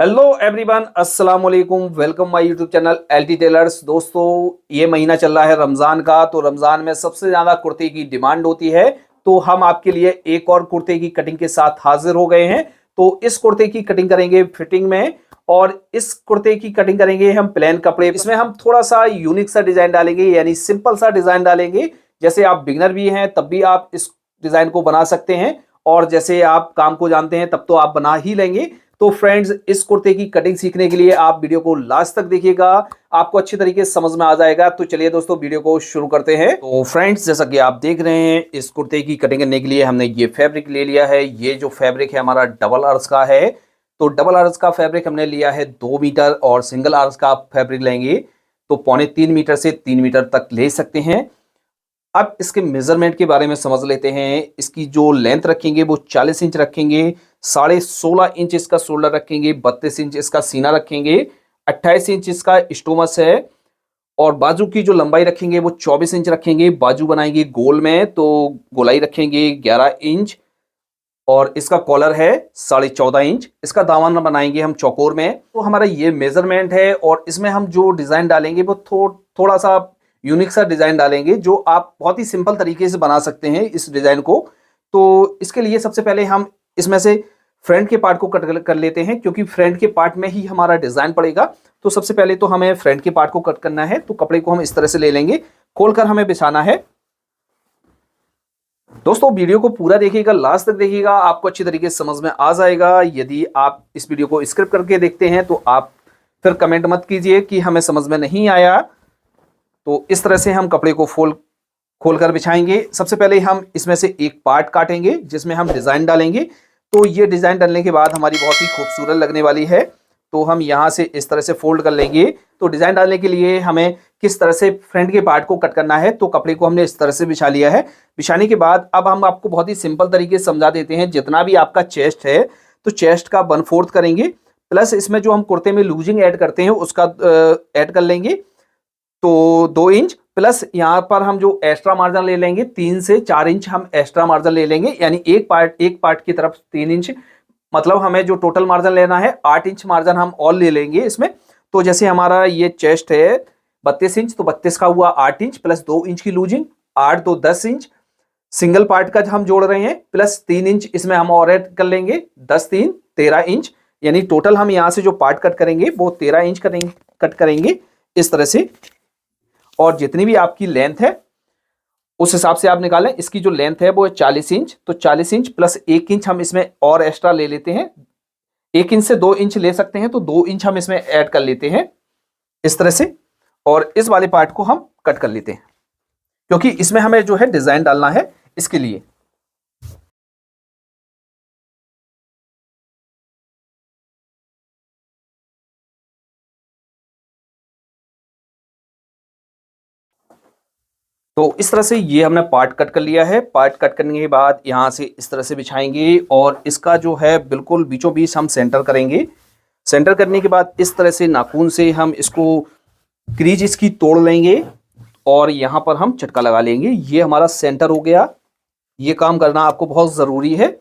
Hello everyone, अस्सलाम वालेकुम। Welcome my YouTube channel LT tailors. दोस्तों, ये महीना चल रहा है रमजान का, तो रमजान में सबसे ज्यादा कुर्ते की डिमांड होती है। तो हम आपके लिए एक और कुर्ते की कटिंग के साथ हाजिर हो गए हैं। तो इस कुर्ते की कटिंग करेंगे फिटिंग में, और इस कुर्ते की कटिंग करेंगे हम प्लेन कपड़े। इसमें हम थोड़ा सा यूनिक सा डिजाइन डालेंगे, यानी सिंपल सा डिजाइन डालेंगे। जैसे आप बिगनर भी हैं तब भी आप इस डिजाइन को बना सकते हैं, और जैसे आप काम को जानते हैं तब तो आप बना ही लेंगे। तो फ्रेंड्स, इस कुर्ते की कटिंग सीखने के लिए आप वीडियो को लास्ट तक देखिएगा, आपको अच्छी तरीके से समझ में आ जाएगा। तो चलिए दोस्तों, वीडियो को शुरू करते हैं। तो फ्रेंड्स, जैसा कि आप देख रहे हैं, इस कुर्ते की कटिंग करने के लिए हमने ये फैब्रिक ले लिया है। ये जो फैब्रिक है हमारा डबल अर्ज का है। तो डबल अर्ज का फैब्रिक हमने लिया है 2 मीटर, और सिंगल अर्ज का फैब्रिक लेंगे तो 3.25 मीटर से 3 मीटर तक ले सकते हैं। अब इसके मेजरमेंट के बारे में समझ लेते हैं। इसकी जो लेंथ रखेंगे वो 40 इंच रखेंगे, 16.5 इंच इसका शोल्डर रखेंगे, 32 इंच इसका सीना रखेंगे, 28 इंच इसका स्टोमस है, और बाजू की जो लंबाई रखेंगे वो 24 इंच रखेंगे। बाजू बनाएंगे गोल में तो गोलाई रखेंगे 11 इंच, और इसका कॉलर है 14.5 इंच। इसका दामन बनाएंगे हम चौकोर में। तो हमारा ये मेजरमेंट है, और इसमें हम जो डिजाइन डालेंगे वो थोड़ा सा यूनिक सा डिजाइन डालेंगे, जो आप बहुत ही सिंपल तरीके से बना सकते हैं इस डिजाइन को। तो इसके लिए सबसे पहले हम इसमें से फ्रंट के पार्ट को कट कर लेते हैं, क्योंकि फ्रंट के पार्ट में ही हमारा डिजाइन पड़ेगा। तो सबसे पहले तो हमें फ्रंट के पार्ट को कट करना है। तो कपड़े को हम इस तरह से ले लेंगे, खोलकर हमें बिछाना है। दोस्तों, वीडियो को पूरा देखिएगा, लास्ट तक देखिएगा, आपको अच्छी तरीके से समझ में आ जाएगा। यदि आप इस वीडियो को स्किप करके देखते हैं तो आप फिर कमेंट मत कीजिए कि हमें समझ में नहीं आया। तो इस तरह से हम कपड़े को खोलकर बिछाएंगे। सबसे पहले हम इसमें से एक पार्ट काटेंगे जिसमें हम डिजाइन डालेंगे। तो ये डिजाइन डालने के बाद हमारी बहुत ही खूबसूरत लगने वाली है। तो हम यहाँ से इस तरह से फोल्ड कर लेंगे। तो डिजाइन डालने के लिए हमें किस तरह से फ्रंट के पार्ट को कट करना है, तो कपड़े को हमने इस तरह से बिछा लिया है। बिछाने के बाद अब हम आपको बहुत ही सिंपल तरीके से समझा देते हैं। जितना भी आपका चेस्ट है तो चेस्ट का 1/4 करेंगे, प्लस इसमें जो हम कुर्ते में लूजिंग ऐड करते हैं उसका ऐड कर लेंगे, तो 2 इंच, प्लस यहाँ पर हम जो एक्स्ट्रा मार्जिन ले लेंगे 3 से 4 इंच हम एक्स्ट्रा मार्जिन ले लेंगे। यानी एक पार्ट की तरफ 3 इंच, मतलब हमें जो टोटल मार्जिन लेना है 8 इंच मार्जिन हम और ले लेंगे इसमें। तो जैसे हमारा ये चेस्ट है 32 इंच, तो 32 का हुआ 8 इंच, प्लस 2 इंच की लूजिंग, 8 2 10 इंच सिंगल पार्ट का हम जोड़ रहे हैं, प्लस 3 इंच इसमें हम और ऐड कर लेंगे, 10 3 13 इंच। यानी टोटल हम यहाँ से जो पार्ट कट करेंगे वो 13 इंच कट करेंगे इस तरह से। और जितनी भी आपकी लेंथ है उस हिसाब से आप निकालें। इसकी जो लेंथ है वो है 40 इंच, तो 40 इंच प्लस 1 इंच हम इसमें और एक्स्ट्रा ले लेते हैं। 1 इंच से 2 इंच ले सकते हैं, तो 2 इंच हम इसमें ऐड कर लेते हैं इस तरह से। और इस वाले पार्ट को हम कट कर लेते हैं, क्योंकि इसमें हमें जो है डिजाइन डालना है इसके लिए। तो इस तरह से ये हमने पार्ट कट कर लिया है। पार्ट कट करने के बाद यहाँ से इस तरह से बिछाएंगे, और इसका जो है बिल्कुल बीचों बीच हम सेंटर करेंगे। सेंटर करने के बाद इस तरह से नाखून से हम इसको क्रीज इसकी तोड़ लेंगे, और यहाँ पर हम चटका लगा लेंगे। ये हमारा सेंटर हो गया। ये काम करना आपको बहुत ज़रूरी है।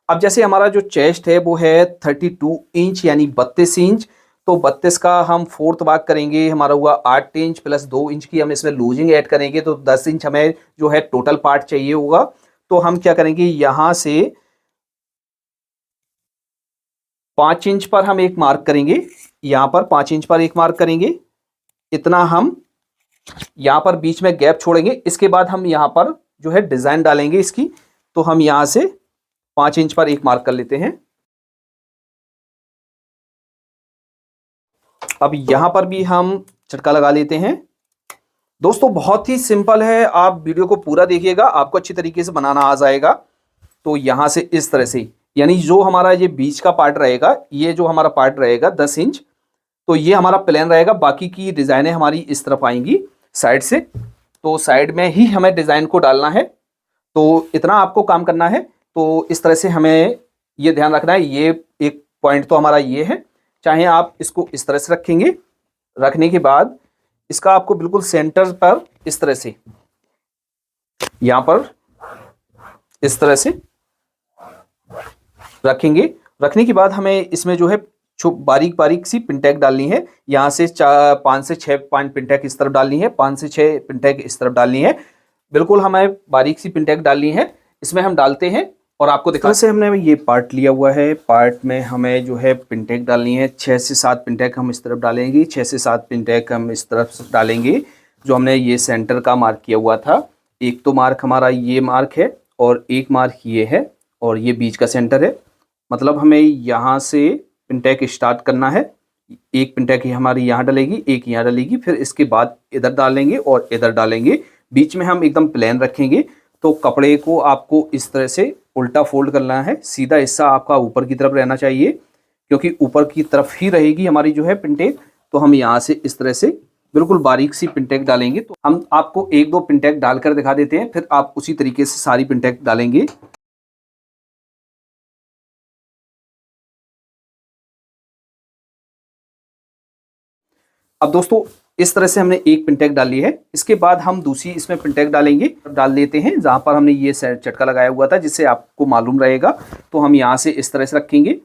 अब जैसे हमारा जो चेस्ट है वो है 32 इंच, यानी 32 इंच। तो 32 का हम 4th भाग करेंगे, हमारा हुआ 8 इंच, प्लस 2 इंच की हम इसमें लूजिंग ऐड करेंगे, तो 10 इंच हमें जो है टोटल पार्ट चाहिए होगा। तो हम क्या करेंगे, यहाँ से 5 इंच पर हम एक मार्क करेंगे, यहाँ पर 5 इंच पर एक मार्क करेंगे। इतना हम यहाँ पर बीच में गैप छोड़ेंगे। इसके बाद हम यहाँ पर जो है डिजाइन डालेंगे इसकी। तो हम यहाँ से 5 इंच पर एक मार्क कर लेते हैं। अब यहां पर भी हम चटका लगा लेते हैं। दोस्तों, बहुत ही सिंपल है, आप वीडियो को पूरा देखिएगा, आपको अच्छी तरीके से बनाना आ जाएगा। तो यहां से इस तरह से, यानी जो हमारा ये बीच का पार्ट रहेगा, ये जो हमारा पार्ट रहेगा 10 इंच, तो ये हमारा प्लेन रहेगा। बाकी की डिजाइनें हमारी इस तरफ आएंगी साइड से। तो साइड में ही हमें डिजाइन को डालना है। तो इतना आपको काम करना है। तो इस तरह से हमें ये ध्यान रखना है। ये एक पॉइंट तो हमारा ये है, चाहे आप इसको इस तरह से रखेंगे। रखने के बाद इसका आपको बिल्कुल सेंटर पर इस तरह से, यहां पर इस तरह से रखेंगे। रखने के बाद हमें इसमें जो है बारीक बारीक सी पिनटैक डालनी है। यहाँ से 5 से 6 पिनटैक इस तरफ डालनी है, 5 से 6 पिनटैक इस तरफ डालनी है। बिल्कुल हमें बारीक सी पिनटैक डालनी है। इसमें हम डालते हैं और आपको दिखा से हमने ये पार्ट लिया हुआ है। पार्ट में हमें जो है पिनटैक डालनी है। 6 से 7 पिनटैक हम इस तरफ डालेंगे, 6 से 7 पिनटैक हम इस तरफ डालेंगे जो हमने ये सेंटर का मार्क किया हुआ था। एक तो मार्क हमारा ये मार्क है और एक मार्क ये है और ये बीच का सेंटर है। मतलब हमें यहाँ से पिनटैक स्टार्ट करना है। एक पिनटैक हमारी यहाँ डलेगी, एक यहाँ डलेगी, फिर इसके बाद इधर डालेंगे और इधर डालेंगे। बीच में हम एकदम प्लेन रखेंगे। तो कपड़े को आपको इस तरह से उल्टा फोल्ड करना है। सीधा हिस्सा आपका ऊपर की तरफ रहना चाहिए क्योंकि ऊपर की तरफ ही रहेगी हमारी जो है पिनटैक। तो हम यहाँ से इस तरह से बिल्कुल बारीक सी पिनटैक डालेंगे। तो हम आपको 1-2 पिनटैक डालकर दिखा देते हैं, फिर आप उसी तरीके से सारी पिनटैक डालेंगे। अब दोस्तों इस तरह से हमने एक पिनटैक डाली है। इसके बाद हम दूसरी इसमें पिनटैक डाल देते हैं जहां पर हमने ये चटका लगाया हुआ था, जिससे आपको मालूम रहेगा। तो हम यहाँ से इस तरह से रखेंगे।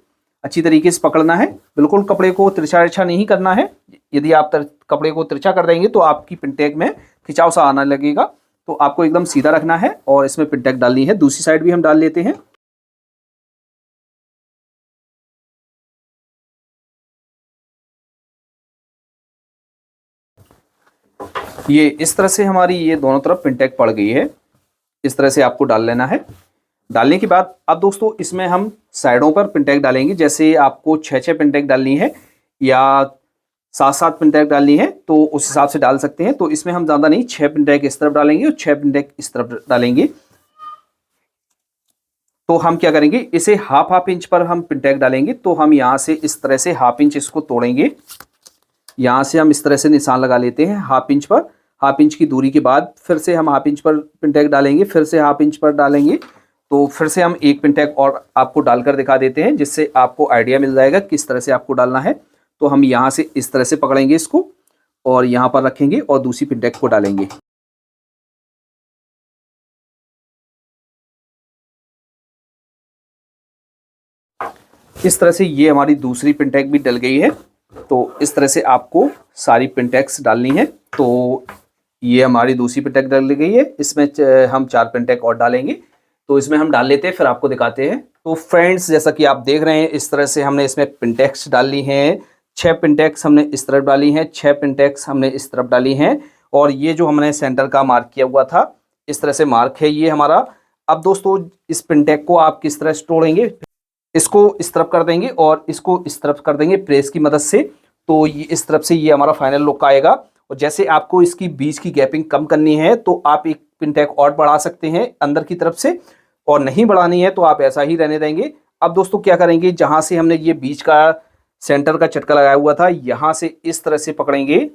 अच्छी तरीके से पकड़ना है, बिल्कुल कपड़े को तिरछा नहीं करना है। यदि आप कपड़े को तिरछा कर देंगे तो आपकी पिनटैक में खिंचाव सा आने लगेगा। तो आपको एकदम सीधा रखना है और इसमें पिनटैक डालनी है। दूसरी साइड भी हम डाल लेते हैं। ये इस तरह से हमारी ये दोनों तरफ पिनटैक पड़ गई है। इस तरह से आपको डाल लेना है। डालने के बाद अब दोस्तों इसमें हम साइडों पर पिनटैक डालेंगे। जैसे आपको 6-6 पिनटैक डालनी है या 7-7 पिनटैक डालनी है तो उस हिसाब से डाल सकते हैं। तो इसमें हम ज़्यादा नहीं, 6 पिनटैक इस तरफ डालेंगे और 6 पिनटैक इस तरफ डालेंगे। तो हम क्या करेंगे, इसे हाफ इंच पर हम पिनटैक डालेंगे। तो हम यहाँ से इस तरह से हाफ इंच इसको तोड़ेंगे। यहाँ से हम इस तरह से निशान लगा लेते हैं हाफ इंच पर। हाफ इंच की दूरी के बाद फिर से हम हाफ इंच पर पिनटैक डालेंगे, फिर से हाफ इंच पर डालेंगे। तो फिर से हम एक पिनटैक और आपको डालकर दिखा देते हैं, जिससे आपको आइडिया मिल जाएगा किस तरह से आपको डालना है। तो हम यहाँ से इस तरह से पकड़ेंगे इसको और यहाँ पर रखेंगे और दूसरी पिनटैक को डालेंगे। इस तरह से ये हमारी दूसरी पिनटैक भी डल गई है। तो इस तरह से आपको सारी पिनटैक्स डालनी है। तो ये हमारी दूसरी पिनटैक डल गई है। इसमें हम 4 पिनटैक और डालेंगे। तो इसमें हम डाल लेते हैं, फिर आपको दिखाते हैं। तो फ्रेंड्स, जैसा कि आप देख रहे हैं, इस तरह से हमने इसमें पिनटैक्स डाली हैं। 6 पिनटैक्स हमने इस तरफ डाली हैं, 6 पिनटैक्स हमने इस तरफ डाली हैं। और ये जो हमने सेंटर का मार्क किया हुआ था, इस तरह से मार्क है ये हमारा। अब दोस्तों इस पिनटैक को आप किस तरह से तोड़ेंगे, इसको इस तरफ कर देंगे और इसको इस तरफ कर देंगे प्रेस की मदद से। तो ये इस तरफ से ये हमारा फाइनल लुक आएगा। और जैसे आपको इसकी बीच की गैपिंग कम करनी है तो आप एक पिनटैक और बढ़ा सकते हैं अंदर की तरफ से, और नहीं बढ़ानी है तो आप ऐसा ही रहने देंगे। अब दोस्तों क्या करेंगे, जहां से हमने ये बीच का सेंटर का चटका लगाया हुआ था, यहां से इस तरह से पकड़ेंगे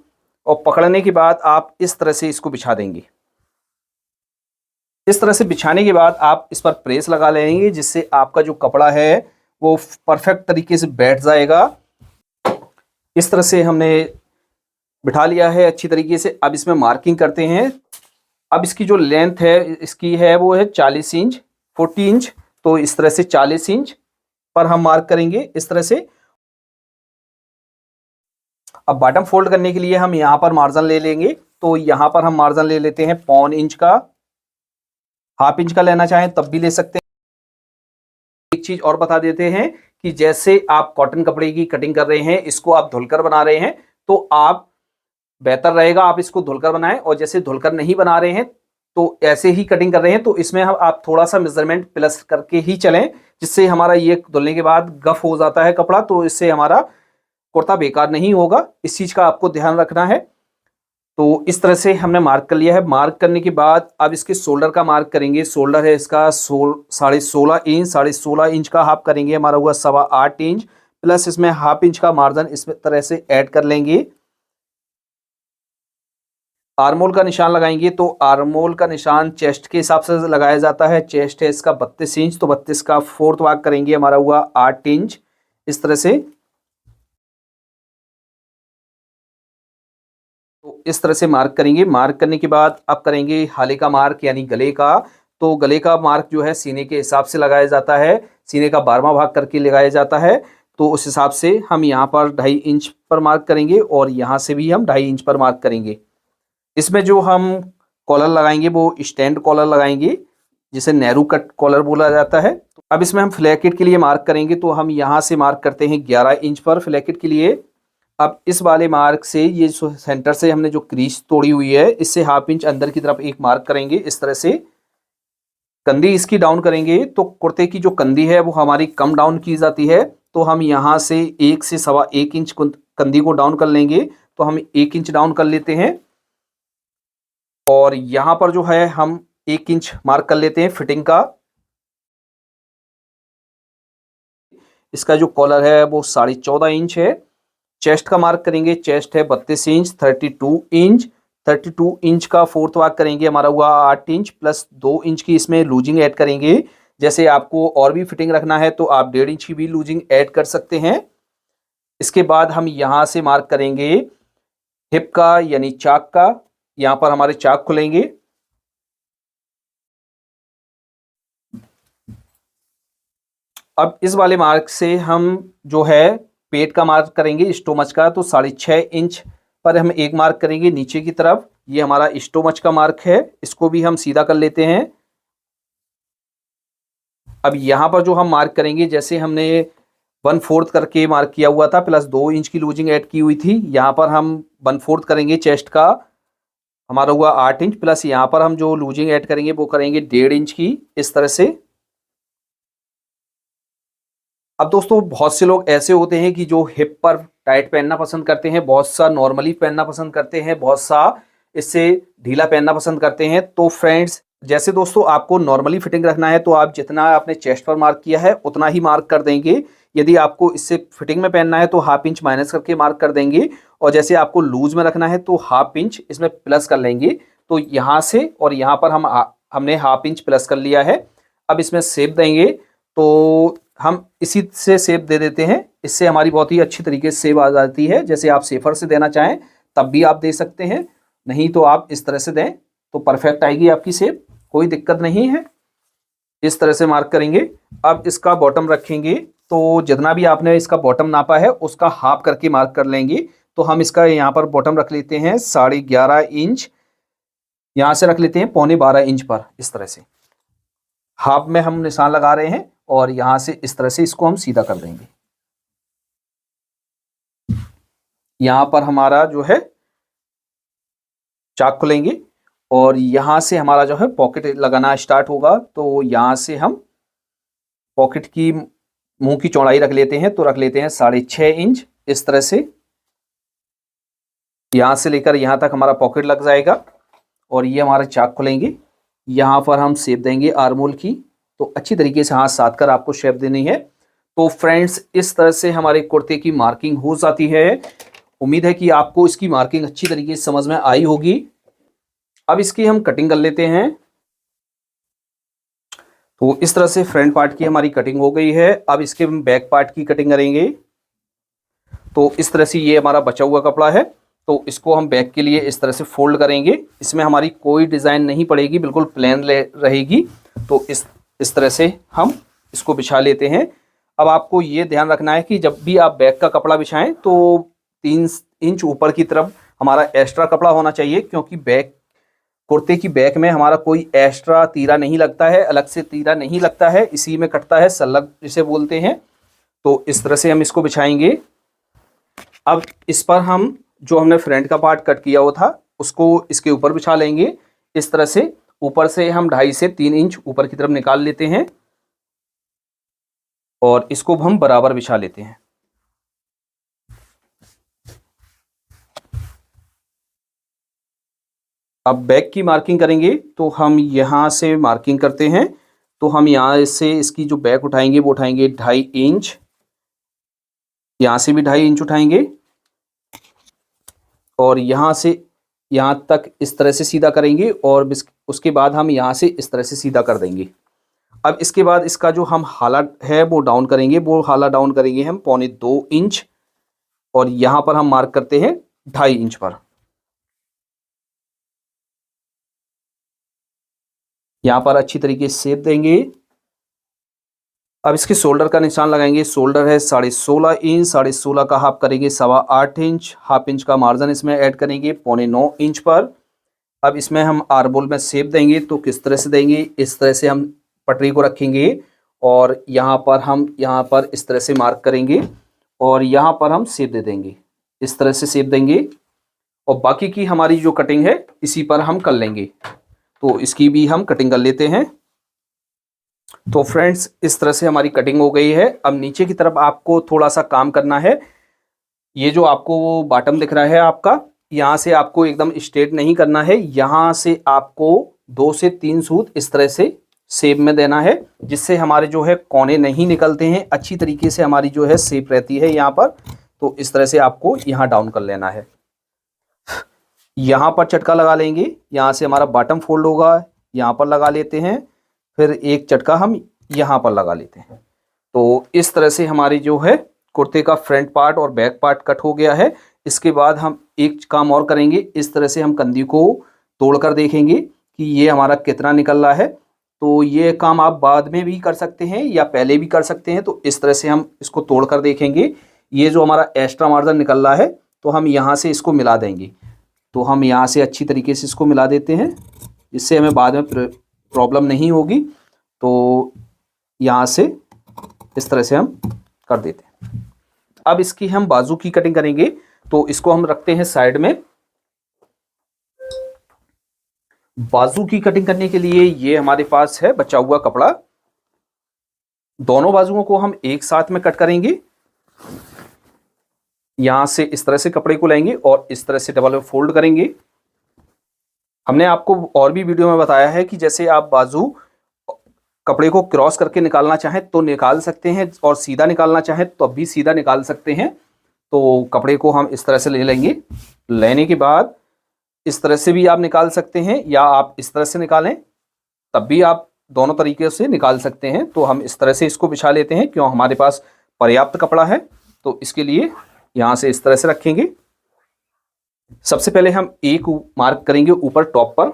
और पकड़ने के बाद आप इस तरह से इसको बिछा देंगे। इस तरह से बिछाने के बाद आप इस पर प्रेस लगा लेंगे, जिससे आपका जो कपड़ा है वो परफेक्ट तरीके से बैठ जाएगा। इस तरह से हमने बिठा लिया है अच्छी तरीके से। अब इसमें मार्किंग करते हैं। अब इसकी जो लेंथ है इसकी है वो है 40 इंच, 40 इंच। तो इस तरह से 40 इंच पर हम मार्क करेंगे इस तरह से। अब बॉटम फोल्ड करने के लिए हम यहाँ पर मार्जिन ले लेंगे। तो यहाँ पर हम मार्जिन ले लेते हैं 1.25 इंच का, हाफ इंच का लेना चाहें तब भी ले सकते हैं। एक चीज और बता देते हैं कि जैसे आप कॉटन कपड़े की कटिंग कर रहे हैं, इसको आप धुलकर बना रहे हैं, तो आप बेहतर रहेगा आप इसको धुलकर बनाएं। और जैसे धुलकर नहीं बना रहे हैं तो ऐसे ही कटिंग कर रहे हैं, तो इसमें हम आप थोड़ा सा मेजरमेंट प्लस करके ही चलें, जिससे हमारा ये धुलने के बाद गफ हो जाता है कपड़ा, तो इससे हमारा कुर्ता बेकार नहीं होगा। इस चीज का आपको ध्यान रखना है। तो इस तरह से हमने मार्क कर लिया है। मार्क करने के बाद अब इसके शोल्डर का मार्क करेंगे। शोल्डर है इसका 16.5 इंच, 16.5 इंच का हाफ करेंगे, हमारा हुआ 8.25 इंच, प्लस इसमें हाफ इंच का मार्जिन इस तरह से ऐड कर लेंगे। आर्मोल का निशान लगाएंगे। तो आर्मोल का निशान चेस्ट के हिसाब से लगाया जाता है। चेस्ट है इसका 32 इंच, तो 32 का 4th भाग करेंगे, हमारा हुआ 8 इंच। इस तरह से तो इस तरह से मार्क करेंगे। मार्क करने के बाद अब करेंगे हाले का मार्क, यानी गले का। तो गले का मार्क जो है सीने के हिसाब से लगाया जाता है, सीने का 12वां भाग करके लगाया जाता है। तो उस हिसाब से हम यहाँ पर 2.5 इंच पर मार्क करेंगे और यहाँ से भी हम 2.5 इंच पर मार्क करेंगे। इसमें जो हम कॉलर लगाएंगे वो स्टैंड कॉलर लगाएंगे, जिसे नैरो कट कॉलर बोला जाता है। अब इसमें हम फ्लैकेट के लिए मार्क करेंगे, तो हम यहाँ से मार्क करते हैं 11 इंच पर फ्लैकेट के लिए। अब इस वाले मार्क से ये सेंटर से हमने जो क्रीज तोड़ी हुई है, इससे 1/2 इंच अंदर की तरफ एक मार्क करेंगे। इस तरह से कंधी इसकी डाउन करेंगे, तो कुर्ते की जो कंधी है वो हमारी कम डाउन की जाती है, तो हम यहाँ से 1 से 1.25 इंच कंधी को डाउन कर लेंगे। तो हम 1 इंच डाउन कर लेते हैं और यहाँ पर जो है हम 1 इंच मार्क कर लेते हैं फिटिंग का। इसका जो कॉलर है वो 14.5 इंच है। चेस्ट का मार्क करेंगे, चेस्ट है 32 इंच, 32 इंच। 32 इंच का फोर्थ मार्क करेंगे, हमारा हुआ 8 इंच प्लस 2 इंच की इसमें लूजिंग ऐड करेंगे। जैसे आपको और भी फिटिंग रखना है तो आप 1.5 इंच की भी लूजिंग ऐड कर सकते हैं। इसके बाद हम यहाँ से मार्क करेंगे हिप का यानी चाक का। यहाँ पर हमारे चाक खुलेंगे। अब इस वाले मार्क से हम जो है पेट का मार्क करेंगे, स्टोमच का, तो 6.5 इंच पर हम एक मार्क करेंगे नीचे की तरफ। ये हमारा स्टोमच का मार्क है, इसको भी हम सीधा कर लेते हैं। अब यहाँ पर जो हम मार्क करेंगे, जैसे हमने 1/4 करके मार्क किया हुआ था प्लस 2 इंच की लूजिंग ऐड की हुई थी, यहाँ पर हम 1/4 करेंगे चेस्ट का, हमारा हुआ 8 इंच प्लस यहाँ पर हम जो लूजिंग ऐड करेंगे वो करेंगे 1.5 इंच की, इस तरह से। अब दोस्तों बहुत से लोग ऐसे होते हैं कि जो हिप पर टाइट पहनना पसंद करते हैं, बहुत सा नॉर्मली पहनना पसंद करते हैं, बहुत सा इससे ढीला पहनना पसंद करते हैं। तो फ्रेंड्स, जैसे दोस्तों आपको नॉर्मली फिटिंग रखना है तो आप जितना आपने चेस्ट पर मार्क किया है उतना ही मार्क कर देंगे। यदि आपको इससे फिटिंग में पहनना है तो 1/2 इंच माइनस करके मार्क कर देंगे, और जैसे आपको लूज में रखना है तो 1/2 इंच इसमें प्लस कर लेंगे। तो यहाँ से और यहाँ पर हमने 1/2 इंच प्लस कर लिया है। अब इसमें शेप देंगे, तो हम इसी से शेप दे देते हैं, इससे हमारी बहुत ही अच्छी तरीके से शेप आ जाती है। जैसे आप शेफर से देना चाहें तब भी आप दे सकते हैं, नहीं तो आप इस तरह से दें तो परफेक्ट आएगी आपकी शेप, कोई दिक्कत नहीं है। इस तरह से मार्क करेंगे। अब इसका बॉटम रखेंगे, तो जितना भी आपने इसका बॉटम नापा है उसका हाफ करके मार्क कर लेंगे। तो हम इसका यहाँ पर बॉटम रख लेते हैं 11.5 इंच, यहाँ से रख लेते हैं 11.25 इंच पर, इस तरह से हाफ में हम निशान लगा रहे हैं और यहां से इस तरह से इसको हम सीधा कर देंगे। यहां पर हमारा जो है चाक खुलेंगे और यहां से हमारा जो है पॉकेट लगाना स्टार्ट होगा। तो यहां से हम पॉकेट की मुंह की चौड़ाई रख लेते हैं, तो रख लेते हैं 6.5 इंच, इस तरह से। यहां से लेकर यहां तक हमारा पॉकेट लग जाएगा और ये हमारा चाक खुलेंगे। यहाँ पर हम शेप देंगे आर्मोल की, तो अच्छी तरीके से हाथ साध कर आपको शेप देनी है। तो फ्रेंड्स, इस तरह से हमारे कुर्ते की मार्किंग हो जाती है। उम्मीद है कि आपको इसकी मार्किंग अच्छी तरीके से समझ में आई होगी। अब इसकी हम कटिंग कर लेते हैं। तो इस तरह से फ्रंट पार्ट की हमारी कटिंग हो गई है। अब इसके हम बैक पार्ट की कटिंग करेंगे। तो इस तरह से ये हमारा बचा हुआ कपड़ा है, तो इसको हम बैक के लिए इस तरह से फोल्ड करेंगे। इसमें हमारी कोई डिज़ाइन नहीं पड़ेगी, बिल्कुल प्लेन रहेगी। तो इस तरह से हम इसको बिछा लेते हैं। अब आपको ये ध्यान रखना है कि जब भी आप बैक का कपड़ा बिछाएं तो 3 इंच ऊपर की तरफ हमारा एक्स्ट्रा कपड़ा होना चाहिए, क्योंकि बैक कुर्ते की बैक में हमारा कोई एक्स्ट्रा तीरा नहीं लगता है, अलग से तीरा नहीं लगता है, इसी में कटता है, सल्लग जिसे बोलते हैं। तो इस तरह से हम इसको बिछाएंगे। अब इस पर हम जो हमने फ्रंट का पार्ट कट किया हुआ था उसको इसके ऊपर बिछा लेंगे। इस तरह से ऊपर से हम 2.5 से 3 इंच ऊपर की तरफ निकाल लेते हैं और इसको हम बराबर बिछा लेते हैं। अब बैक की मार्किंग करेंगे, तो हम यहाँ से मार्किंग करते हैं। तो हम यहाँ से इसकी जो बैक उठाएंगे वो उठाएंगे 2.5 इंच, यहाँ से भी 2.5 इंच उठाएंगे और यहाँ से यहाँ तक इस तरह से सीधा करेंगे और उसके बाद हम यहाँ से इस तरह से सीधा कर देंगे। अब इसके बाद इसका जो हम हाला है वो डाउन करेंगे, वो हाला डाउन करेंगे हम 1.25 इंच और यहाँ पर हम मार्क करते हैं 2.5 इंच पर। यहाँ पर अच्छी तरीके से शेप देंगे। अब इसके शोल्डर का निशान लगाएंगे। शोल्डर है 16.5 इंच, 16.5 का हाफ करेंगे 8.25 इंच, हाफ इंच का मार्जिन इसमें ऐड करेंगे 8.25 इंच पर। अब इसमें हम आर्मोल में शेप देंगे, तो किस तरह से देंगे, इस तरह से हम पटरी को रखेंगे और यहाँ पर इस तरह से मार्क करेंगे और यहाँ पर हम शेप दे देंगे, इस तरह से शेप देंगे और बाकी की हमारी जो कटिंग है इसी पर हम कर लेंगे। तो इसकी भी हम कटिंग कर लेते हैं। तो फ्रेंड्स इस तरह से हमारी कटिंग हो गई है। अब नीचे की तरफ आपको थोड़ा सा काम करना है। ये जो आपको बॉटम दिख रहा है आपका, यहाँ से आपको एकदम स्ट्रेट नहीं करना है, यहाँ से आपको 2 से 3 सूत इस तरह से शेप में देना है, जिससे हमारे जो है कोने नहीं निकलते हैं, अच्छी तरीके से हमारी जो है शेप रहती है यहाँ पर। तो इस तरह से आपको यहाँ डाउन कर लेना है। यहाँ पर चटका लगा लेंगे, यहाँ से हमारा बॉटम फोल्ड होगा, यहाँ पर लगा लेते हैं, फिर एक चटका हम यहाँ पर लगा लेते हैं। तो इस तरह से हमारी जो है कुर्ते का फ्रंट पार्ट और बैक पार्ट कट हो गया है। इसके बाद हम एक काम और करेंगे, इस तरह से हम कंधी को तोड़कर देखेंगे कि ये हमारा कितना निकल रहा है। तो ये काम आप बाद में भी कर सकते हैं या पहले भी कर सकते हैं। तो इस तरह से हम इसको तोड़कर देखेंगे। ये जो हमारा एक्स्ट्रा मार्जिन निकल रहा है तो हम यहाँ से इसको मिला देंगे। तो हम यहाँ से अच्छी तरीके से इसको मिला देते हैं, जिससे हमें बाद में प्रॉब्लम नहीं होगी। तो यहाँ से इस तरह से हम कर देते हैं। अब इसकी हम बाजू की कटिंग करेंगे, तो इसको हम रखते हैं साइड में। बाजू की कटिंग करने के लिए ये हमारे पास है बचा हुआ कपड़ा। दोनों बाजुओं को हम एक साथ में कट करेंगे। यहां से इस तरह से कपड़े को लेंगे और इस तरह से डबल फोल्ड करेंगे। हमने आपको और भी वीडियो में बताया है कि जैसे आप बाजू कपड़े को क्रॉस करके निकालना चाहें तो निकाल सकते हैं और सीधा निकालना चाहें तो अब भी सीधा निकाल सकते हैं। तो कपड़े को हम इस तरह से ले लेंगे। लेने के बाद इस तरह से भी आप निकाल सकते हैं या आप इस तरह से निकालें, तब भी आप दोनों तरीके से निकाल सकते हैं। तो हम इस तरह से इसको बिछा लेते हैं, क्यों हमारे पास पर्याप्त कपड़ा है। तो इसके लिए यहाँ से इस तरह से रखेंगे। सबसे पहले हम एक मार्क करेंगे ऊपर टॉप पर।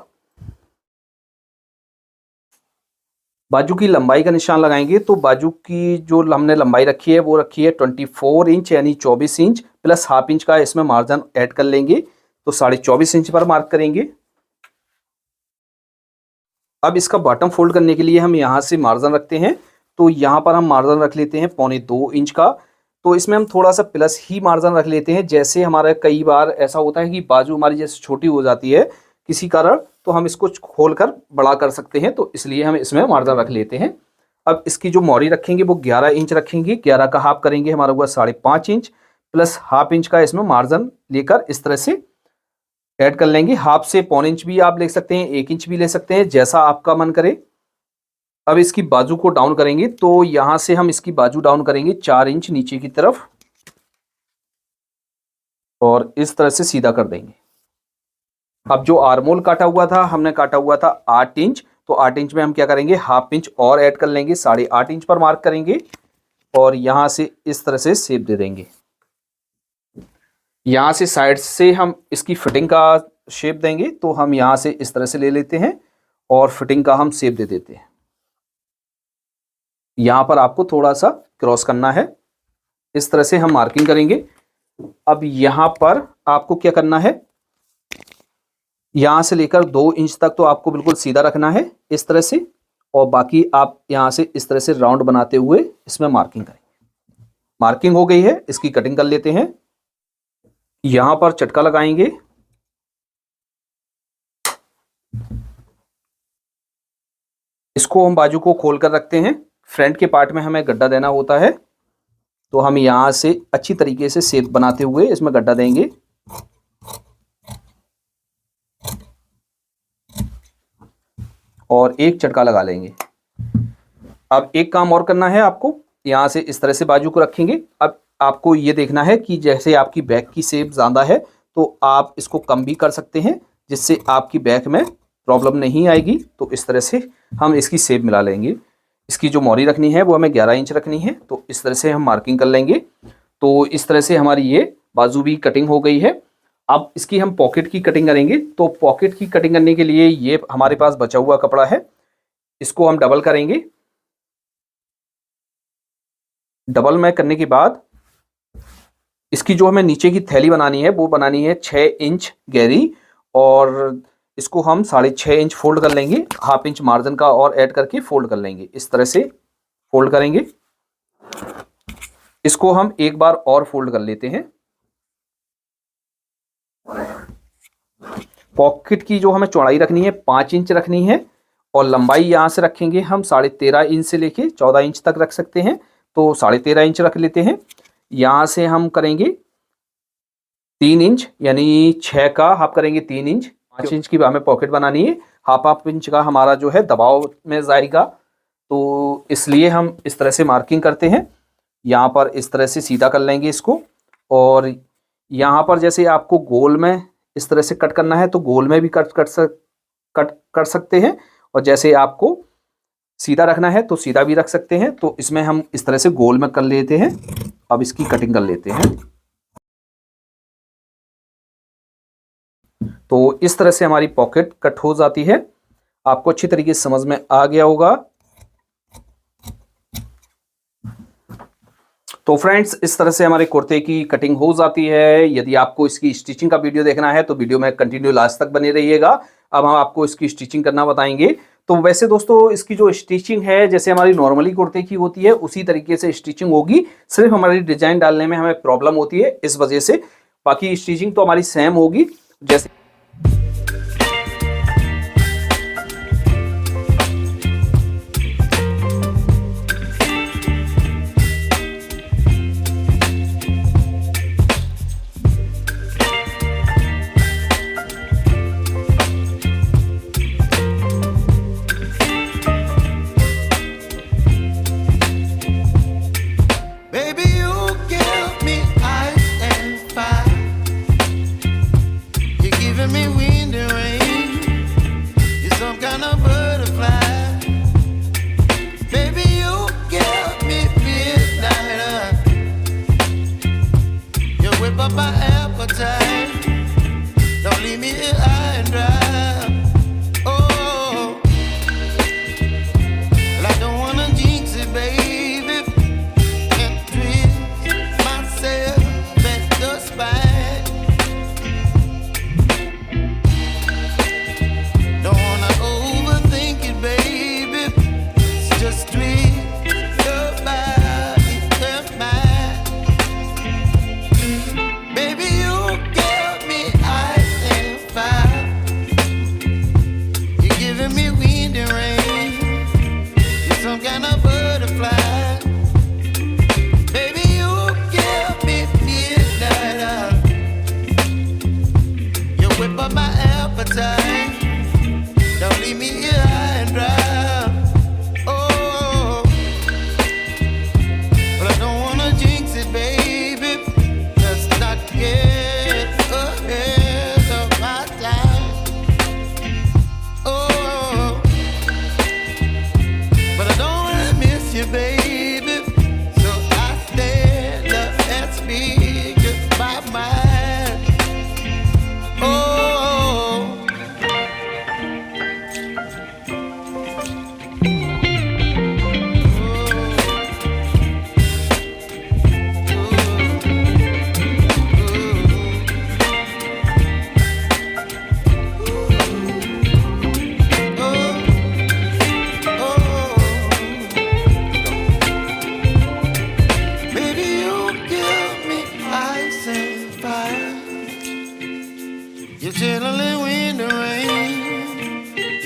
बाजू की लंबाई का निशान लगाएंगे। तो बाजू की जो हमने लंबाई रखी है वो रखी है 24 इंच यानी 24 इंच प्लस हाफ इंच का इसमें मार्जिन ऐड कर लेंगे। तो 24.5 इंच पर मार्क करेंगे। अब इसका बॉटम फोल्ड करने के लिए हम यहाँ से मार्जिन रखते हैं। तो यहाँ पर हम मार्जिन रख लेते हैं 1.25 इंच का। तो इसमें हम थोड़ा सा प्लस ही मार्जिन रख लेते हैं। जैसे हमारा कई बार ऐसा होता है कि बाजू हमारी जैसे छोटी हो जाती है किसी कारण, तो हम इसको खोलकर बड़ा कर सकते हैं। तो इसलिए हम इसमें मार्जिन रख लेते हैं। अब इसकी जो मोरी रखेंगे वो 11 इंच रखेंगे। 11 का हाफ करेंगे, हमारा हुआ 5.5 इंच प्लस हाफ इंच का इसमें मार्जिन लेकर इस तरह से ऐड कर लेंगे। हाफ से 1.25 इंच भी आप ले सकते हैं, 1 इंच भी ले सकते हैं, जैसा आपका मन करे। अब इसकी बाजू को डाउन करेंगे। तो यहां से हम इसकी बाजू डाउन करेंगे 4 इंच नीचे की तरफ और इस तरह से सीधा कर देंगे। अब जो आर्मोल काटा हुआ था, हमने काटा हुआ था 8 इंच। तो 8 इंच में हम क्या करेंगे, हाफ इंच और ऐड कर लेंगे, 8.5 इंच पर मार्क करेंगे और यहां से इस तरह से शेप दे देंगे। यहां से साइड से हम इसकी फिटिंग का शेप देंगे। तो हम यहां से इस तरह से ले लेते हैं और फिटिंग का हम शेप दे देते हैं। यहां पर आपको थोड़ा सा क्रॉस करना है, इस तरह से हम मार्किंग करेंगे। अब यहां पर आपको क्या करना है, यहां से लेकर 2 इंच तक तो आपको बिल्कुल सीधा रखना है इस तरह से, और बाकी आप यहां से इस तरह से राउंड बनाते हुए इसमें मार्किंग करेंगे। मार्किंग हो गई है, इसकी कटिंग कर लेते हैं। यहां पर चटका लगाएंगे। इसको हम बाजू को खोलकर रखते हैं। फ्रंट के पार्ट में हमें गड्ढा देना होता है। तो हम यहां से अच्छी तरीके से शेप बनाते हुए इसमें गड्ढा देंगे। और एक चटका लगा लेंगे। अब एक काम और करना है आपको, यहां से इस तरह से बाजू को रखेंगे। अब आपको ये देखना है कि जैसे आपकी बैक की शेप ज़्यादा है तो आप इसको कम भी कर सकते हैं, जिससे आपकी बैक में प्रॉब्लम नहीं आएगी। तो इस तरह से हम इसकी शेप मिला लेंगे। इसकी जो मोरी रखनी है वो हमें 11 इंच रखनी है। तो इस तरह से हम मार्किंग कर लेंगे। तो इस तरह से हमारी ये बाजू भी कटिंग हो गई है। अब इसकी हम पॉकेट की कटिंग करेंगे। तो पॉकेट की कटिंग करने के लिए ये हमारे पास बचा हुआ कपड़ा है, इसको हम डबल करेंगे। डबल में करने के बाद इसकी जो हमें नीचे की थैली बनानी है वो बनानी है 6 इंच गहरी, और इसको हम 6.5 इंच फोल्ड कर लेंगे, ½ इंच मार्जिन का और ऐड करके फोल्ड कर लेंगे। इस तरह से फोल्ड करेंगे। इसको हम एक बार और फोल्ड कर लेते हैं। पॉकेट की जो हमें चौड़ाई रखनी है 5 इंच रखनी है, और लंबाई यहां से रखेंगे हम 13.5 इंच से लेके 14 इंच तक रख सकते हैं, तो 13.5 इंच रख लेते हैं। यहां से हम करेंगे 3 इंच, यानी 6 का हाफ करेंगे 3 इंच। 5 इंच की हमें पॉकेट बनानी है, ½ इंच का हमारा जो है दबाव में जाएगा, तो इसलिए हम इस तरह से मार्किंग करते हैं। यहाँ पर इस तरह से सीधा कर लेंगे इसको, और यहाँ पर जैसे आपको गोल में इस तरह से कट करना है तो गोल में भी कट कर सकते हैं, और जैसे आपको सीधा रखना है तो सीधा भी रख सकते हैं। तो इसमें हम इस तरह से गोल में कर लेते हैं। अब इसकी कटिंग कर लेते हैं। तो इस तरह से हमारी पॉकेट कट हो जाती है। आपको अच्छी तरीके से समझ में आ गया होगा। तो फ्रेंड्स, इस तरह से हमारे कुर्ते की कटिंग हो जाती है। यदि आपको इसकी स्टिचिंग का वीडियो देखना है तो वीडियो में कंटिन्यू लास्ट तक बने रहिएगा। अब हम आपको इसकी स्टिचिंग करना बताएंगे। तो वैसे दोस्तों, इसकी जो स्टिचिंग है जैसे हमारी नॉर्मली कुर्ते की होती है उसी तरीके से स्टिचिंग होगी, सिर्फ हमारी डिजाइन डालने में हमें प्रॉब्लम होती है इस वजह से। बाकी स्टिचिंग तो हमारी सेम होगी। जैसे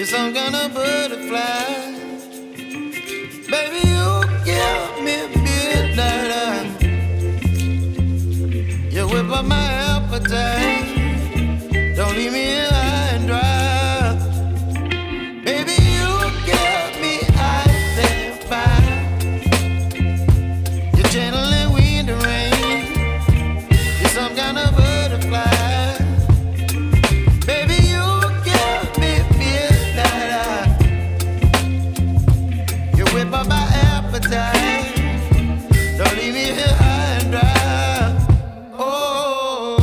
some kind of butterfly. Baby, you give me midnight. You whip up my appetite. Don't leave me high and dry. Baby, you give me ice and fire. You're channeling wind and rain. You're some kind of butterfly. Don't leave me here high and dry. Oh,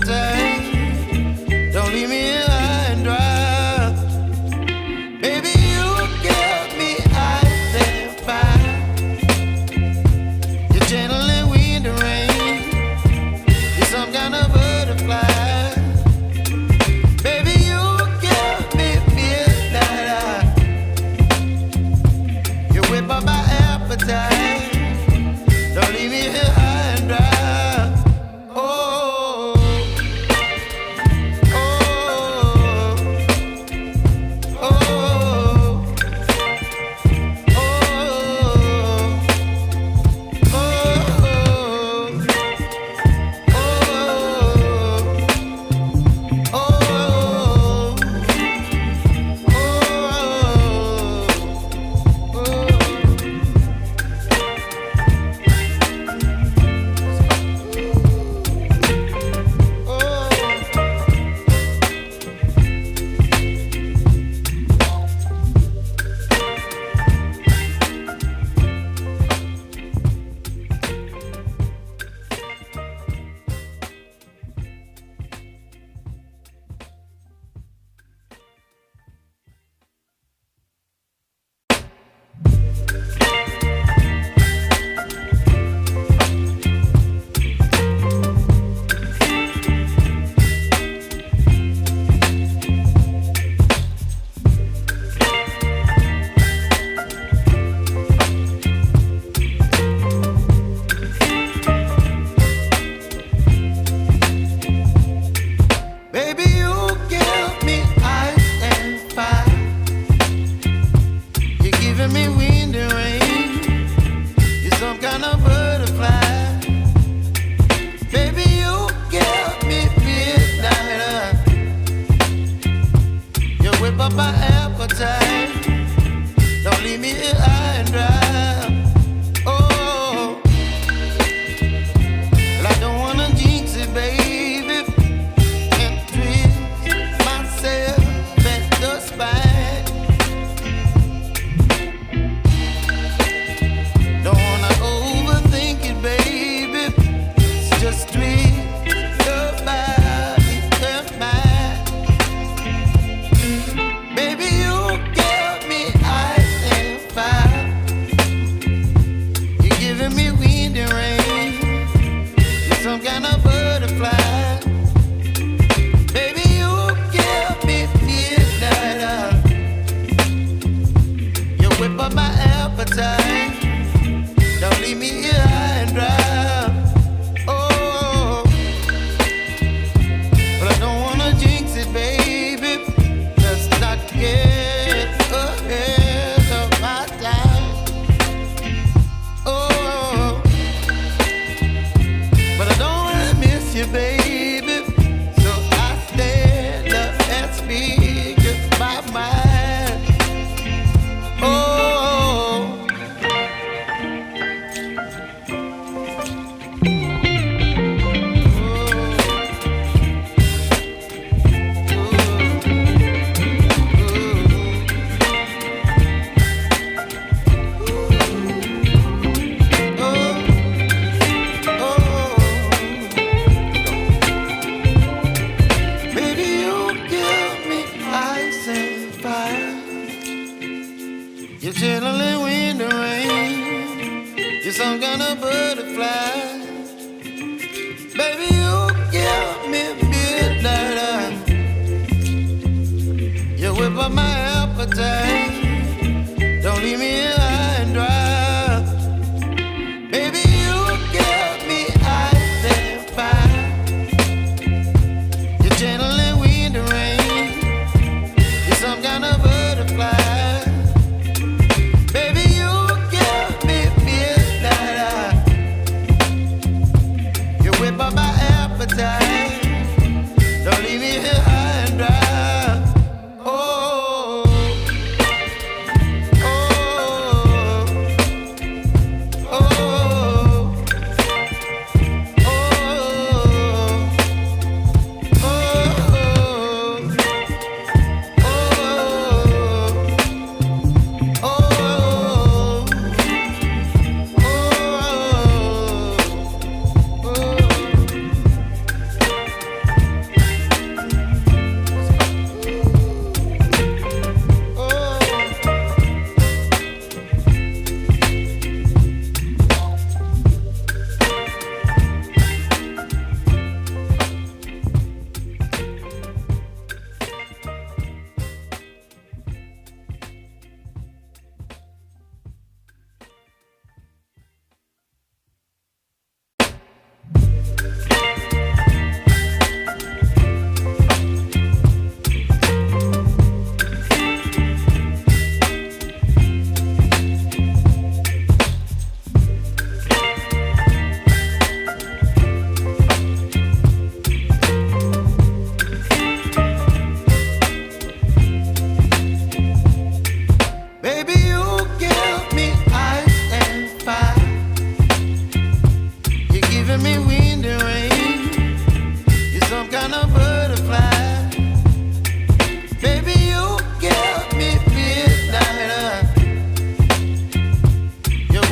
appetite. Don't leave me here high and dry. Baby, you give me ice and fire. You're channeling wind and rain. You're some kind of butterfly. Baby, you give me midnight. You whip up my appetite. Don't leave me here high and dry. Baby, you give me ice and fire. You're giving me wind and rain. You're some kind of butterfly. Baby, you give me midnight. You whip up my appetite. Don't leave me here high and dry. Oh, well, I don't wanna jinx it, baby. Don't leave me here high and dry. Oh, but I don't wanna jinx it, baby. Let's not get ahead of my time. Oh, but I don't wanna miss you, baby. So I stand up and speak my mind. Oh. You're channeling wind and rain. You're some kind of butterfly. Baby, you give me midnight. You whip up my appetite. Don't leave me here high and dry. Baby, you give me ice and fire. You're channeling wind and rain. You're some kind of butterfly. My appetite. Don't leave me here high and dry. Oh.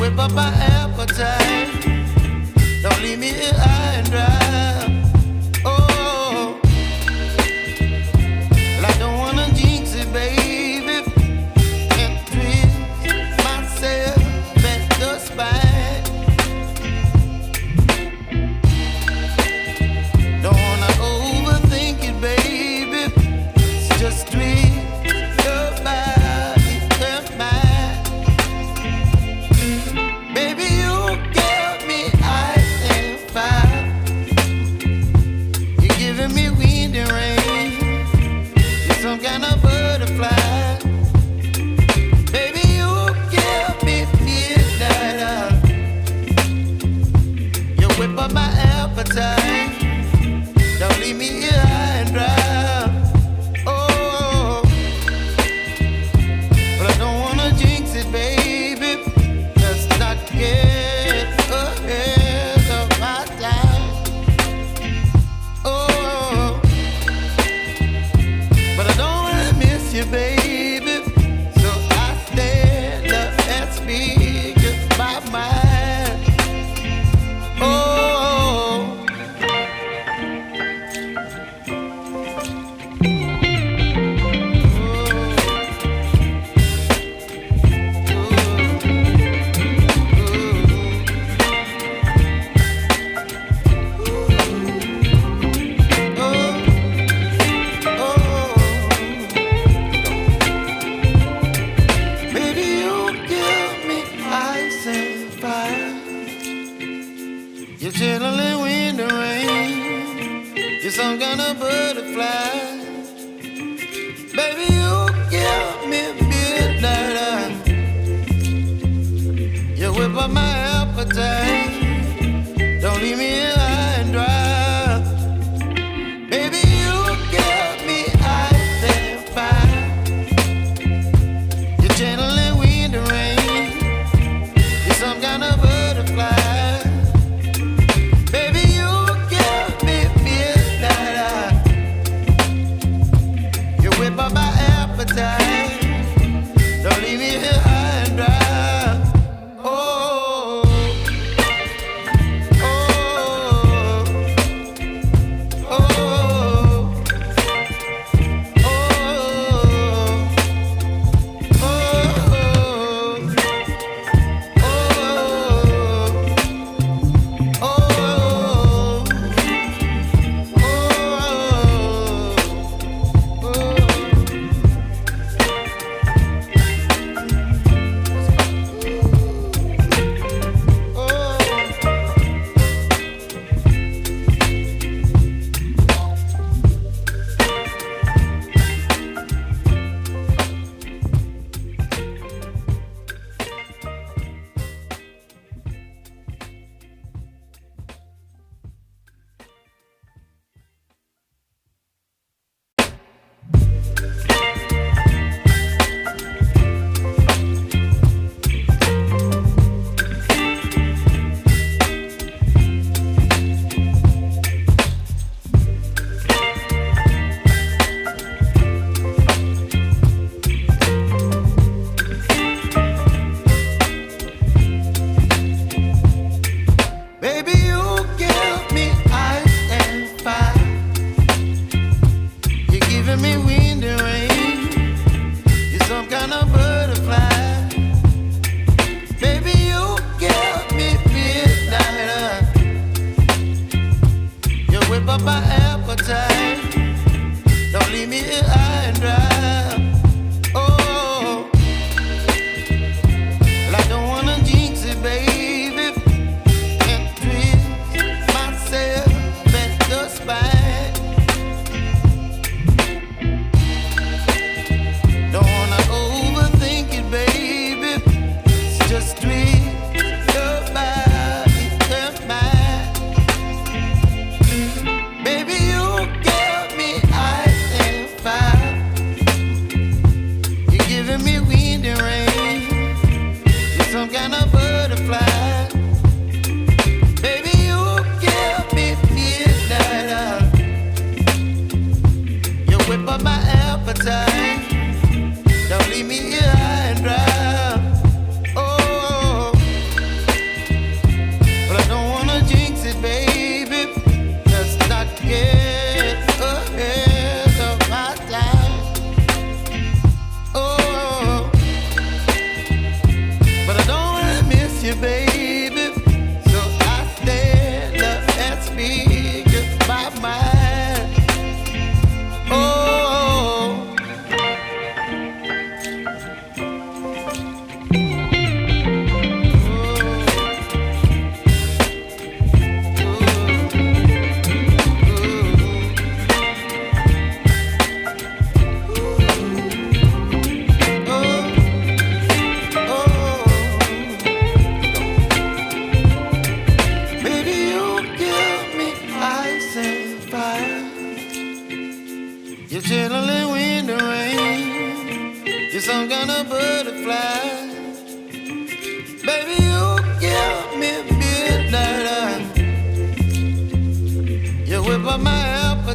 whip up my appetite. Don't leave me here high and dry. Oh, well, I don't wanna jinx it, baby, and twist myself at the spine. Don't wanna overthink it, baby. It's just twist your body and mine. Baby, you give me ice and fire. You're giving me wind and rain. You're some kind of butterfly. Baby, you give me midnight. You whip up my appetite. Don't leave me here high and dry. Oh, but I don't wanna jinx it, baby. Let's not get ahead of my time. Oh, but I don't wanna miss you, baby. So I stand up and speak my mind. Oh. Baby, you give me ice and fire. You're chilling wind and rain. You're some kind of butterfly. Baby, you give me midnight. You whip up my appetite. Don't leave me here high and dry. Baby, you give me ice and fire. You're channeling wind and rain. You're some kind of butterfly. Baby, you give me midnight. You whip up my appetite. Don't leave me here high and dry. Oh.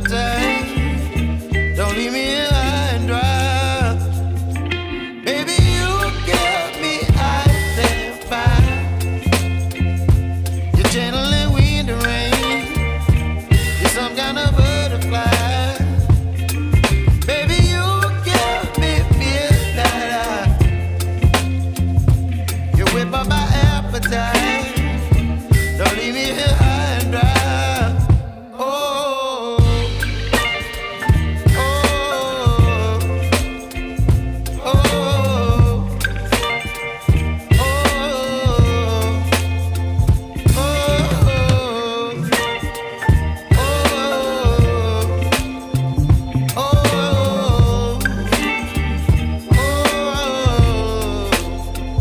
appetite.